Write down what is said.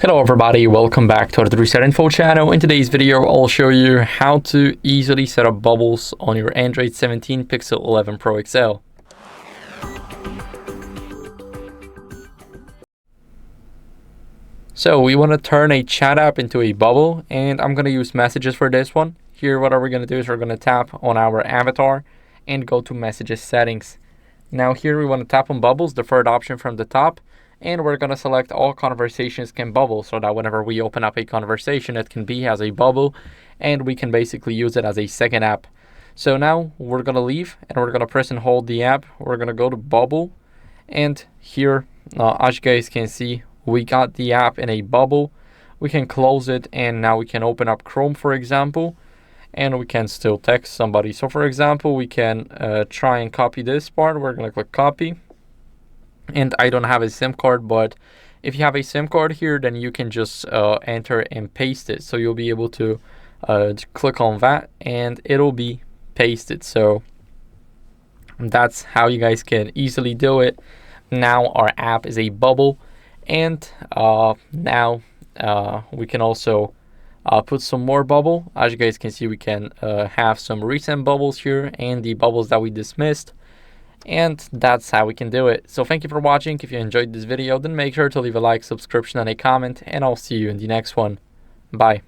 Hello everybody, welcome back to the HardReset.Info channel. In today's video, I'll show you how to easily set up bubbles on your Android 17 Pixel 11 Pro XL. So we want to turn a chat app into a bubble, and I'm going to use messages for this one. Here, what we're going to do is we're going to tap on our avatar and go to messages settings. Now here we want to tap on bubbles, the third option from the top. And we're going to select all conversations can bubble, so that whenever we open up a conversation, it can be as a bubble and we can basically use it as a second app. So now we're going to leave and we're going to press and hold the app. We're going to go to bubble, and here as you guys can see, we got the app in a bubble. We can close it, and now we can open up Chrome, for example, and we can still text somebody. So for example, we can try and copy this part. We're going to click copy. And I don't have a SIM card, but if you have a SIM card here, then you can just enter and paste it. So you'll be able to click on that and it'll be pasted. So that's how you guys can easily do it. Now our app is a bubble, and now we can also put some more bubble. As you guys can see, we can have some recent bubbles here and the bubbles that we dismissed. And that's how we can do it. So thank you for watching. If you enjoyed this video, then make sure to leave a like, subscription, and a comment, and I'll see you in the next one. Bye.